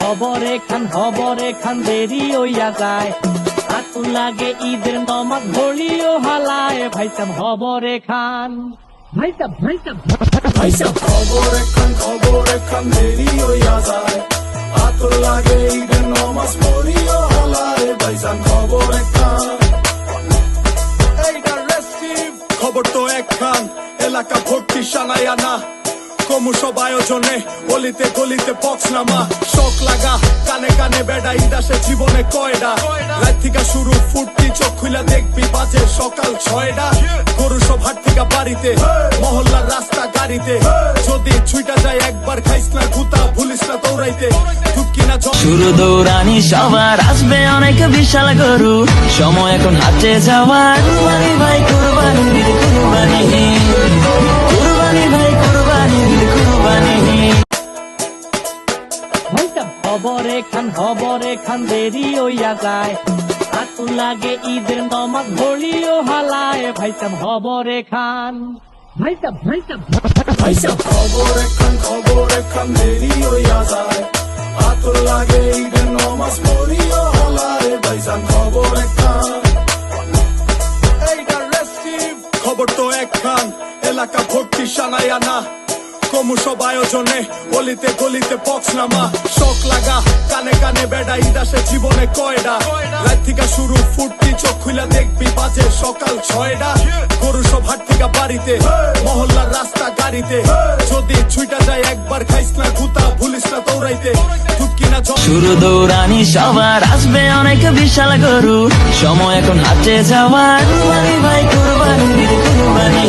খবরে খান দেরি হইয়া যায়, আতুল লাগে ঈদের নমাজ ঘড়িও হালায়, ভাইসাব খবরে খান ভাইসাব খবরে খান দেরি হইয়া যায়, আতুল লাগে ঈদের নমাজ পড়িও হালায়, ভাইসাব খবরে খান। এইটা রেস্টিভ খবর তো একখান, এলাকা ভর্তি সানায় আনা, কমু সব আয়োজনে গলিতে গলিতে বক্স নামা, শখ লাগা কানে কানে বেড়া, ঈদ আসে জীবনে কয়ডা, রাত থেকে শুরু ফুর্তি, চোখ খুলে দেখবি বাজে সকাল 6টা, গরু সব হাট থেকে বাড়িতে, মহল্লার রাস্তা গাড়িতে, যদি ছুইটা যায় একবার খাইস না গুতা, ভুলিস না দৌড়াইতে, ঢুকি না শুরু দৌড়ানি সবার, আসবে অনেক বিশাল গরু, সময় এখন হাতে যাওয়ার, কুরবানি ভাই কুরবানি কুরবানি কুরবানি ভাই কুরবানি কুরবানি। ভাইসাব খবরে খান দেরি হইয়া যায়, আতুল লাগে ঈদের নমাজ ঘড়িও হালায়, ভাইসাব খবরে খান খবরে খান দেরি হইয়া যায়, আতুল লাগে ঈদের নমাজ পড়িও হালায়, ভাইসাব খবরে খান। এইটা রেস্টিভ খবর তো একখান, এলাকা ভর্তি সানায় আনা, কমু সব আয়োজনে গলিতে গলিতে বক্স নামা, শখ লাগা কানে কানে বেড়া, ঈদ আসে জীবনে কয়ডা, রাত থেকে শুরু ফুর্তি, চোখ খুলে দেখবি বাজে সকাল 6টা, গরু সব হাট থেকে বাড়িতে, মহল্লার রাস্তা গাড়িতে, যদি ছুইটা যায় একবার খাইস না গুতা, ভুলিস না দৌড়াইতে, ঢুকি না শুরু দৌড়ানি সবার, আসবে অনেক বিশাল গরু, সময় এখন হাতে যাওয়ার, কুরবানি ভাই কুরবানি কুরবানি